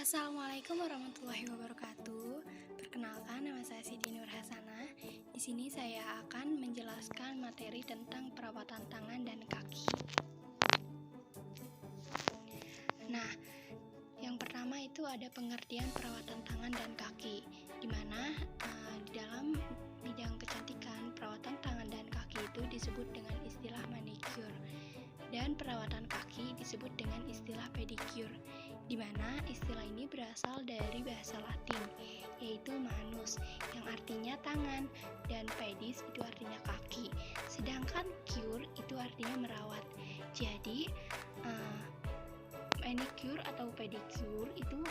Assalamualaikum warahmatullahi wabarakatuh. Perkenalkan, nama saya Siti Nur Hasanah. Di sini saya akan menjelaskan materi tentang perawatan tangan dan kaki. Nah, yang pertama itu ada pengertian perawatan tangan dan kaki, di mana di dalam bidang kecantikan, perawatan tangan dan kaki itu disebut dengan istilah manicure, dan perawatan kaki disebut dengan istilah pedicure, di mana istilah ini berasal dari bahasa Latin, yaitu manus, yang artinya tangan, dan pedis itu artinya kaki, sedangkan cure itu artinya merawat. Jadi, manicure atau pedicure itu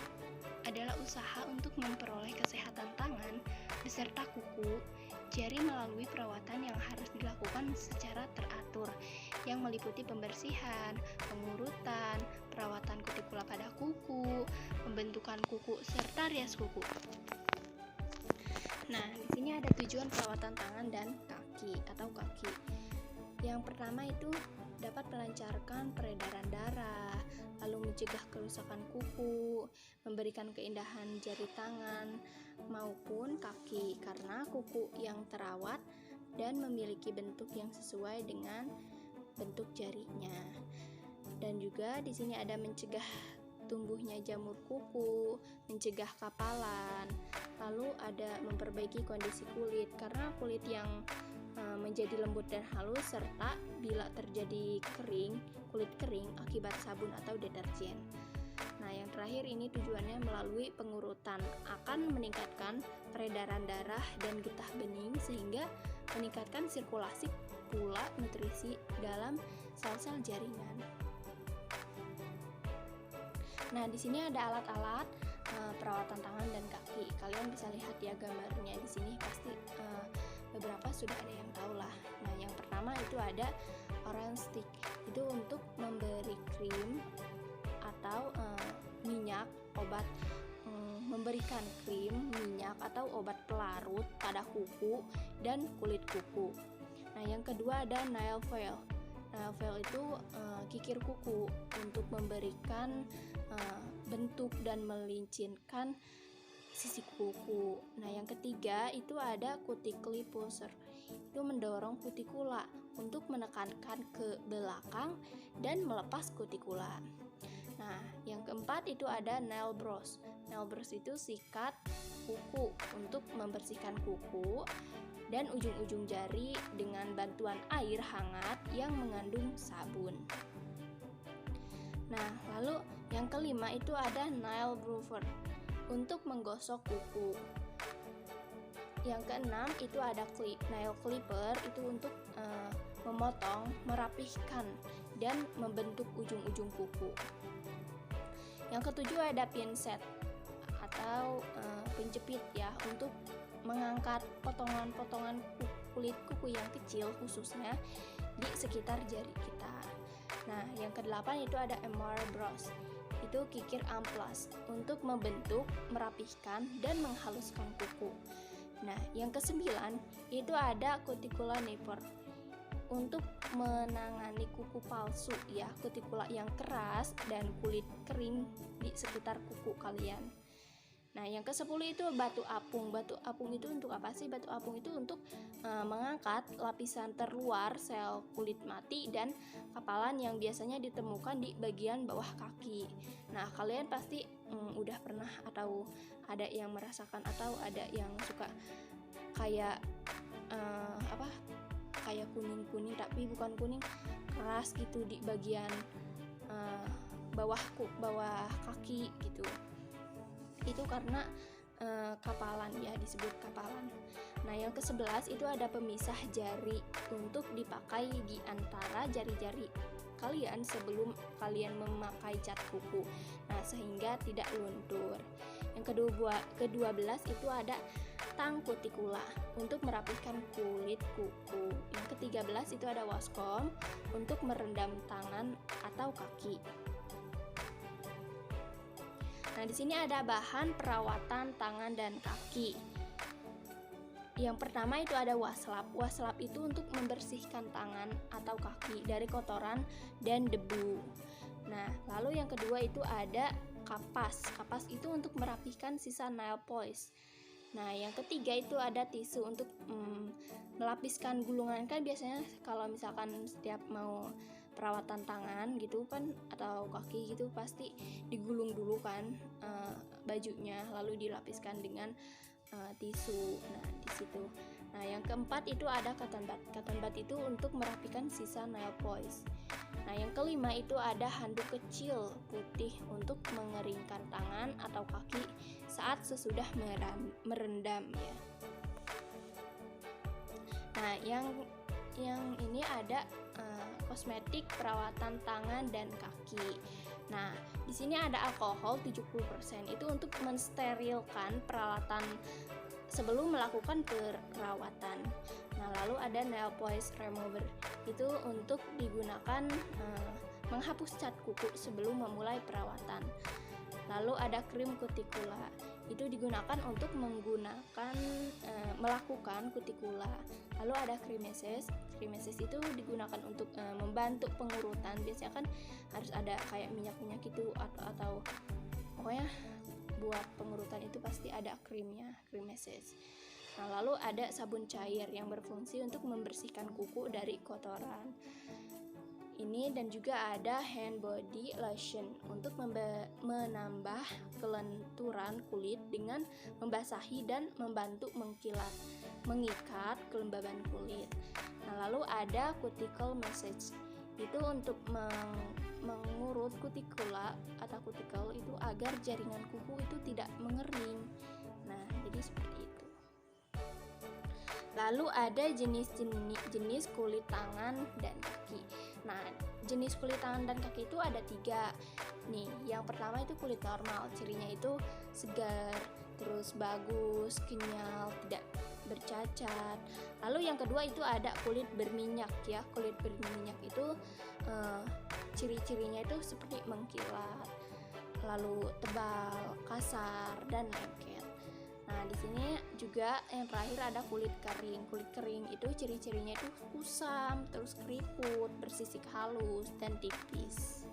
adalah usaha untuk memperoleh kesehatan tangan beserta kuku, jari melalui perawatan yang harus dilakukan secara teratur, yang meliputi pembersihan, pengurutan, perawatan kutikula pada kuku, pembentukan kuku, serta rias kuku. Nah, di sini ada tujuan perawatan tangan dan kaki atau kaki. Yang pertama itu dapat melancarkan peredaran darah, lalu mencegah kerusakan kuku, memberikan keindahan jari tangan maupun kaki karena kuku yang terawat dan memiliki bentuk yang sesuai dengan bentuk jarinya. Dan juga di sini ada mencegah tumbuhnya jamur kuku, mencegah kapalan, lalu ada memperbaiki kondisi kulit karena kulit yang menjadi lembut dan halus, serta bila terjadi kulit kering akibat sabun atau deterjen. Nah, yang terakhir ini tujuannya melalui pengurutan akan meningkatkan peredaran darah dan getah bening sehingga meningkatkan sirkulasi pula nutrisi dalam sel-sel jaringan. Nah, di sini ada alat-alat perawatan tangan dan kaki. Kalian bisa lihat ya gambarnya di sini, pasti beberapa sudah ada yang tahu lah. Nah, yang pertama itu ada orange stick. Itu untuk memberi krim atau minyak, obat, memberikan krim, minyak atau obat pelarut pada kuku dan kulit kuku. Nah, yang kedua ada nail file. Nail file itu kikir kuku untuk memberikan bentuk dan melincinkan sisi kuku. Nah, yang ketiga itu ada cuticle pusher. Itu mendorong kutikula untuk menekankan ke belakang dan melepas kutikula. Nah, yang keempat itu ada nail brush. Nail brush itu sikat kuku untuk membersihkan kuku dan ujung-ujung jari dengan bantuan air hangat yang mengandung sabun. Nah, lalu yang kelima itu ada nail groover untuk menggosok kuku. Yang keenam itu ada nail clipper, itu untuk memotong, merapihkan, dan membentuk ujung-ujung kuku. Yang ketujuh ada pinset atau penjepit ya, untuk mengangkat potongan-potongan kulit kuku yang kecil khususnya di sekitar jari kita. Nah, yang kedelapan itu ada emer brush. Itu kikir amplas untuk membentuk, merapihkan, dan menghaluskan kuku. Nah, yang kesembilan itu ada cuticula nipper untuk menangani kuku palsu ya, kutikula yang keras dan kulit kering di sekitar kuku kalian. Nah, yang ke-10 itu batu apung. Batu apung itu untuk apa sih? Batu apung itu untuk mengangkat lapisan terluar sel kulit mati dan kapalan yang biasanya ditemukan di bagian bawah kaki. Nah, kalian pasti udah pernah atau ada yang merasakan atau ada yang suka kayak kayak kuning-kuning, tapi bukan kuning, keras gitu di bagian bawah kaki gitu. Itu karena kapalan ya, disebut kapalan. Nah, yang ke-11 itu ada pemisah jari untuk dipakai di antara jari-jari kalian sebelum kalian memakai cat kuku. Nah, sehingga tidak luntur. Yang ke-12 itu ada tang kutikula untuk merapihkan kulit kuku. Yang ke-13 itu ada washcomb untuk merendam tangan atau kaki. Nah, di sini ada bahan perawatan tangan dan kaki. Yang pertama itu ada waslap. Waslap itu untuk membersihkan tangan atau kaki dari kotoran dan debu. Nah, lalu yang kedua itu ada kapas. Kapas itu untuk merapikan sisa nail polish. Nah, yang ketiga itu ada tisu untuk melapiskan gulungan. Kan biasanya kalau misalkan setiap mau perawatan tangan gitu kan atau kaki gitu pasti digulung dulu kan bajunya, lalu dilapiskan dengan tisu. Nah, di situ. Nah, yang keempat itu ada cotton bud. Cotton bud itu untuk merapikan sisa nail polish. Nah, yang kelima itu ada handuk kecil putih untuk mengeringkan tangan atau kaki saat sesudah merendam ya. Nah, yang ini ada kosmetik perawatan tangan dan kaki. Nah, di sini ada alkohol 70%. Itu untuk mensterilkan peralatan sebelum melakukan perawatan. Nah, lalu ada nail polish remover. Itu untuk digunakan menghapus cat kuku sebelum memulai perawatan. Lalu ada krim kutikula. Itu digunakan untuk melakukan kutikula. Lalu ada cream massage. Cream massage itu digunakan untuk membantu pengurutan. Biasanya kan harus ada kayak minyak-minyak itu atau pokoknya buat pengurutan itu pasti ada krimnya, cream massage. Nah, lalu ada sabun cair yang berfungsi untuk membersihkan kuku dari kotoran. Ini dan juga ada hand body lotion untuk menambah kelenturan kulit dengan membasahi dan membantu mengikat kelembaban kulit. Nah, lalu ada cuticle massage. Itu untuk mengurut kutikula atau kutikel itu agar jaringan kuku itu tidak mengering. Nah, jadi seperti itu. Lalu ada jenis kulit tangan dan kaki. Nah, jenis kulit tangan dan kaki itu ada 3. Nih, yang pertama itu kulit normal. Cirinya itu segar, terus bagus, kenyal, tidak bercacat. Lalu yang kedua itu ada kulit berminyak ya. Kulit berminyak itu ciri-cirinya itu seperti mengkilat, lalu tebal, kasar, dan lengket. Nah, di sini juga yang terakhir ada kulit kering. Kulit kering itu ciri-cirinya itu kusam, terus keriput, bersisik halus, dan tipis.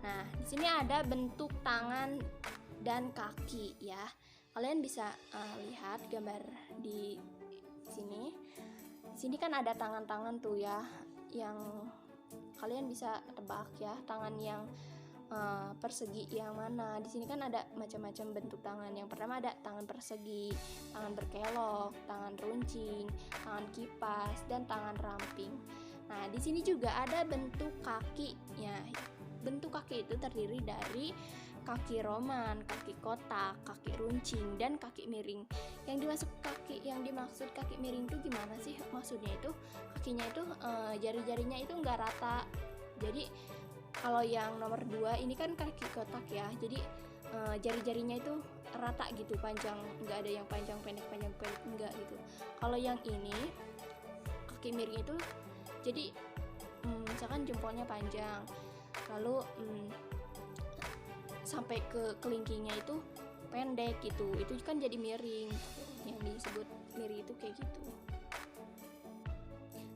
Nah, di sini ada bentuk tangan dan kaki ya. Kalian bisa lihat gambar di sini. Di sini kan ada tangan-tangan tuh ya, yang kalian bisa tebak ya, tangan yang persegi yang mana. Di sini kan ada macam-macam bentuk tangan. Yang pertama ada tangan persegi, tangan berkelok, tangan runcing, tangan kipas, dan tangan ramping. Nah, di sini juga ada bentuk kaki ya. Bentuk kaki itu terdiri dari kaki roman, kaki kotak, kaki runcing, dan kaki miring. Yang dimaksud kaki miring itu gimana sih? Maksudnya itu kakinya itu jari-jarinya itu enggak rata. Jadi kalau yang nomor 2 ini kan kaki kotak ya. Jadi jari-jarinya itu rata gitu, panjang, enggak ada yang panjang pendek enggak gitu. Kalau yang ini kaki miring itu jadi misalkan jempolnya panjang, lalu sampai ke kelingkingnya itu pendek gitu, itu kan jadi miring. Yang disebut miring itu kayak gitu.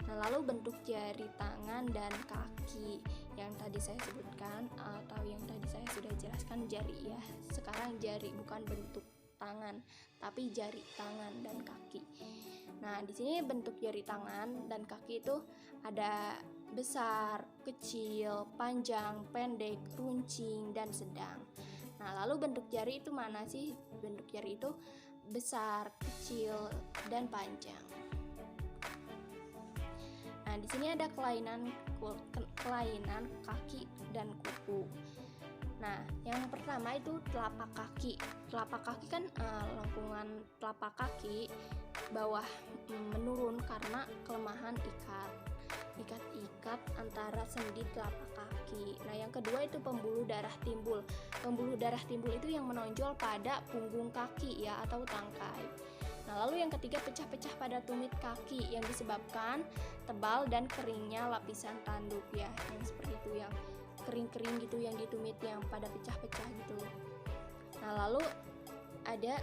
Nah, lalu bentuk jari tangan dan kaki yang tadi saya sebutkan atau yang tadi saya sudah jelaskan jari ya. Sekarang jari, bukan bentuk tangan, tapi jari tangan dan kaki. Nah, di sini bentuk jari tangan dan kaki itu ada besar, kecil, panjang, pendek, runcing, dan sedang. Nah, lalu bentuk jari itu mana sih? Bentuk jari itu besar, kecil, dan panjang. Nah, di sini ada kelainan kaki dan kuku. Nah, yang pertama itu telapak kaki. Telapak kaki kan lengkungan telapak kaki bawah menurun karena kelemahan ikat antara sendi telapak kaki. Nah, yang kedua itu pembuluh darah timbul. Pembuluh darah timbul itu yang menonjol pada punggung kaki ya, atau tangkai. Nah, lalu yang ketiga pecah-pecah pada tumit kaki yang disebabkan tebal dan keringnya lapisan tanduk ya, yang seperti itu, yang kering-kering gitu, yang di tumit yang pada pecah-pecah gitu. Nah, lalu ada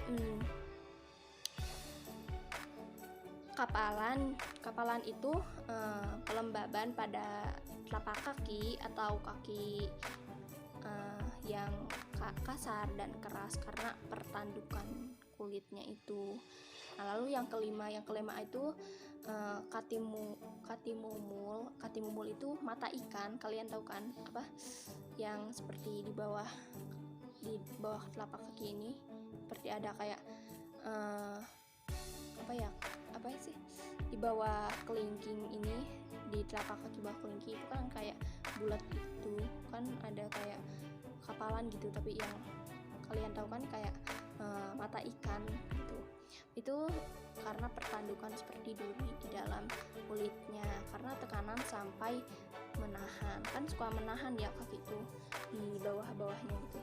kapalan itu kelembaban pada telapak kaki atau kaki kasar dan keras karena pertandukan kulitnya itu. Nah, lalu yang kelima itu katimumul itu mata ikan. Kalian tahu kan apa yang seperti di bawah telapak kaki ini, seperti ada kayak apa sih di bawah kelingking ini, di telapak kaki bawah kelingking itu kan kayak bulat gitu kan, ada kayak kapalan gitu, tapi yang kalian tahu kan kayak mata ikan gitu. Itu karena pertandukan seperti duri di dalam kulitnya, karena tekanan sampai menahan, kan suka menahan ya kaki itu di bawahnya gitu.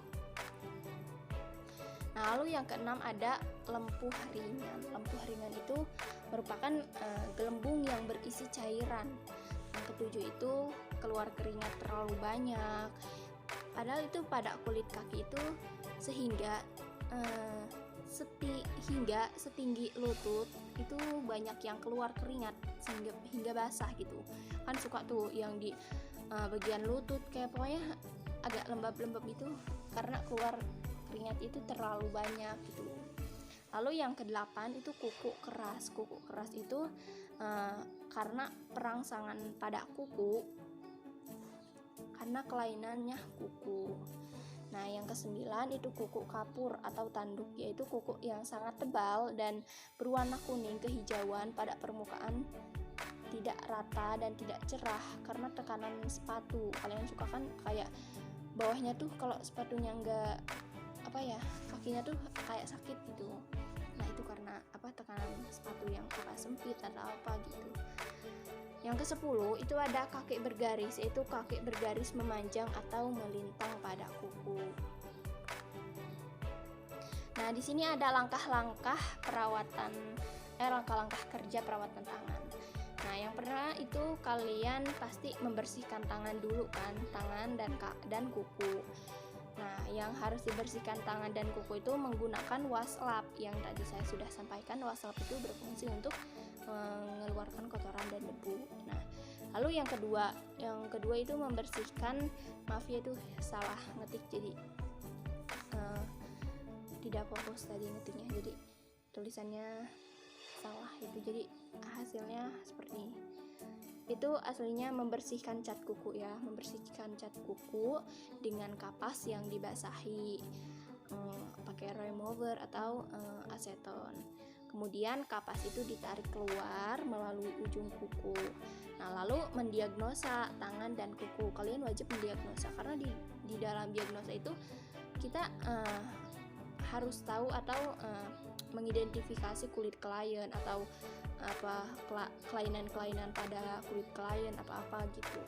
Nah, lalu yang keenam ada lempuh ringan. Lempuh ringan itu merupakan gelembung yang berisi cairan. Yang ketujuh itu keluar keringat terlalu banyak. Padahal itu pada kulit kaki itu sehingga setinggi lutut itu banyak yang keluar keringat hingga basah gitu. Kan suka tuh yang di bagian lutut kayak pokoknya agak lembab-lembab gitu karena keluar keringat itu terlalu banyak gitu. Lalu yang kedelapan itu kuku keras. Kuku keras itu karena perangsangan pada kuku, karena kelainannya kuku. Nah, yang kesembilan itu kuku kapur atau tanduk, yaitu kuku yang sangat tebal dan berwarna kuning kehijauan pada permukaan, tidak rata dan tidak cerah karena tekanan sepatu. Kalian suka kan kayak bawahnya tuh kalau sepatunya enggak kakinya tuh kayak sakit gitu. Nah, itu karena tekanan sepatu yang agak sempit atau apa gitu. Yang ke-10 itu ada kaki bergaris, yaitu kaki bergaris memanjang atau melintang pada kuku. Nah, di sini ada langkah-langkah kerja perawatan tangan. Nah, yang pertama itu kalian pasti membersihkan tangan dulu kan, tangan dan kuku. Nah, yang harus dibersihkan tangan dan kuku itu menggunakan waslap. Yang tadi saya sudah sampaikan, waslap itu berfungsi untuk mengeluarkan kotoran dan debu. Nah, lalu yang kedua itu membersihkan, maaf ya itu salah ngetik, jadi tidak fokus tadi ngetiknya, jadi tulisannya salah itu, jadi hasilnya seperti ini. Itu aslinya membersihkan cat kuku ya, membersihkan cat kuku dengan kapas yang dibasahi pakai remover atau aseton. Kemudian kapas itu ditarik keluar melalui ujung kuku. Nah, lalu mendiagnosa tangan dan kuku. Kalian wajib mendiagnosa karena di dalam diagnosa itu kita harus tahu atau mengidentifikasi kulit klien atau kelainan-kelainan pada kulit klien apa gitu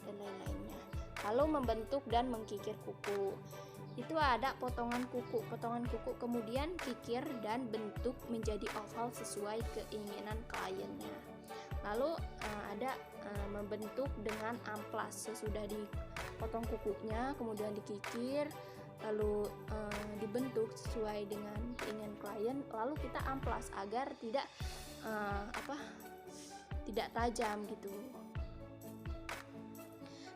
dan lain-lainnya. Lalu membentuk dan mengkikir kuku. Itu ada potongan kuku, kemudian kikir dan bentuk menjadi oval sesuai keinginan kliennya. Lalu ada membentuk dengan amplas, sesudah dipotong kukunya kemudian dikikir, lalu dibentuk sesuai dengan keinginan klien, lalu kita amplas agar tidak tajam gitu.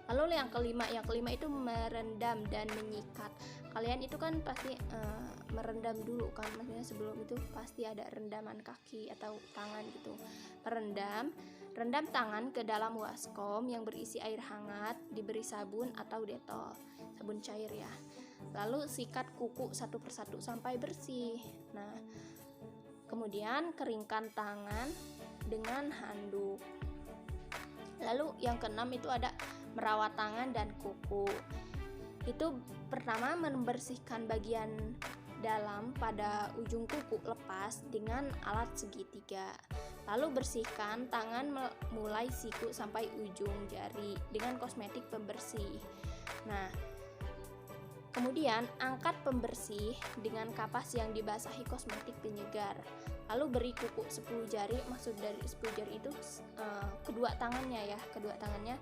Lalu yang kelima itu merendam dan menyikat. Kalian itu kan pasti merendam dulu kan, maksudnya sebelum itu pasti ada rendaman kaki atau tangan gitu. Rendam tangan ke dalam waskom yang berisi air hangat, diberi sabun atau detol, sabun cair ya. Lalu sikat kuku satu persatu sampai bersih. Nah, kemudian keringkan tangan dengan handuk. Lalu yang keenam itu ada merawat tangan dan kuku. Itu pertama membersihkan bagian dalam pada ujung kuku lepas dengan alat segitiga. Lalu bersihkan tangan mulai siku sampai ujung jari dengan kosmetik pembersih. Nah, kemudian angkat pembersih dengan kapas yang dibasahi kosmetik penyegar. Lalu beri kuku 10 jari, maksud dari 10 jari itu kedua tangannya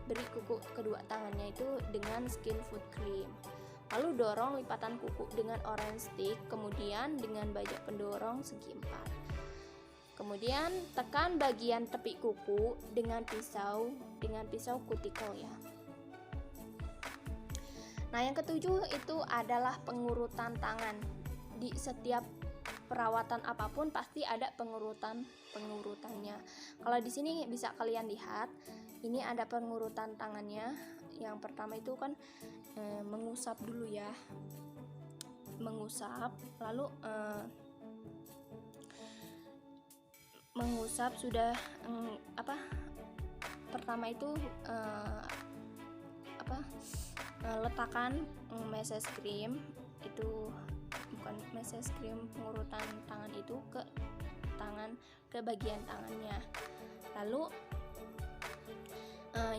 beri kuku kedua tangannya itu dengan skin food cream. Lalu dorong lipatan kuku dengan orange stick, kemudian dengan bajak pendorong segi 4. Kemudian tekan bagian tepi kuku dengan pisau cuticle ya. Nah, yang ketujuh itu adalah pengurutan tangan. Di setiap perawatan apapun pasti ada pengurutannya. Kalau di sini bisa kalian lihat, ini ada pengurutan tangannya. Yang pertama itu kan mengusap dulu ya. Mengusap, lalu mengusap sudah pertama itu letakkan meses krim, itu bukan meses krim, pengurutan tangan itu ke bagian tangannya. Lalu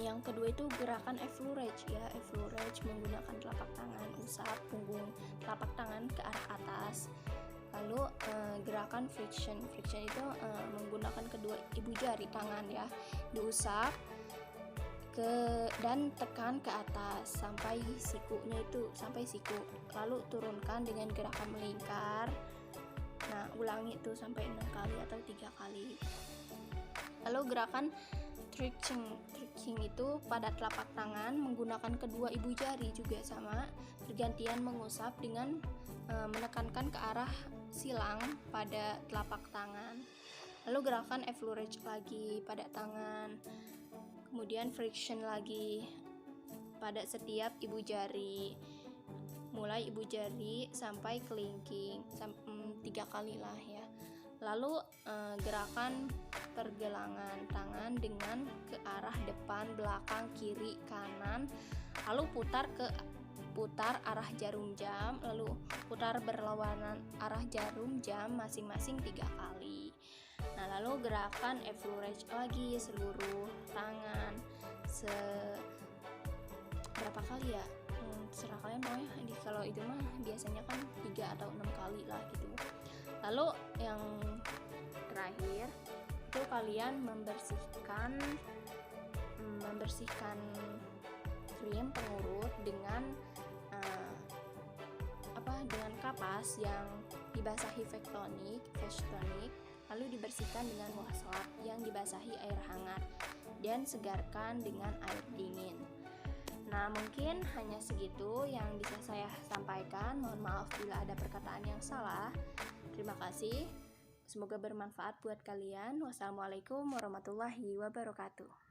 yang kedua itu gerakan effleurage ya, effleurage menggunakan telapak tangan, usap punggung telapak tangan ke arah atas. Lalu gerakan friction itu menggunakan kedua ibu jari tangan ya, diusap dan tekan ke atas sampai siku, lalu turunkan dengan gerakan melingkar. Nah, ulangi itu sampai 6 kali atau 3 kali. Lalu gerakan twitching itu pada telapak tangan menggunakan kedua ibu jari, juga sama, bergantian mengusap dengan menekankan ke arah silang pada telapak tangan. Lalu gerakan effleurage lagi pada tangan, kemudian friction lagi pada setiap ibu jari, mulai ibu jari sampai kelingking 3 kali lah ya. Lalu gerakan pergelangan tangan dengan ke arah depan, belakang, kiri, kanan, lalu putar arah jarum jam, lalu putar berlawanan arah jarum jam masing-masing 3 kali. Nah, lalu gerakan effleurage lagi seluruh tangan berapa kali ya, terserah kalian pokoknya. Kalau itu mah biasanya kan 3 atau 6 kali lah gitu. Lalu yang terakhir itu kalian membersihkan krim pengurut dengan dengan kapas yang dibasahi Feshtonik, lalu dibersihkan dengan washcloth yang dibasahi air hangat dan segarkan dengan air dingin. Nah, mungkin hanya segitu yang bisa saya sampaikan. Mohon maaf bila ada perkataan yang salah. Terima kasih. Semoga bermanfaat buat kalian. Wassalamualaikum warahmatullahi wabarakatuh.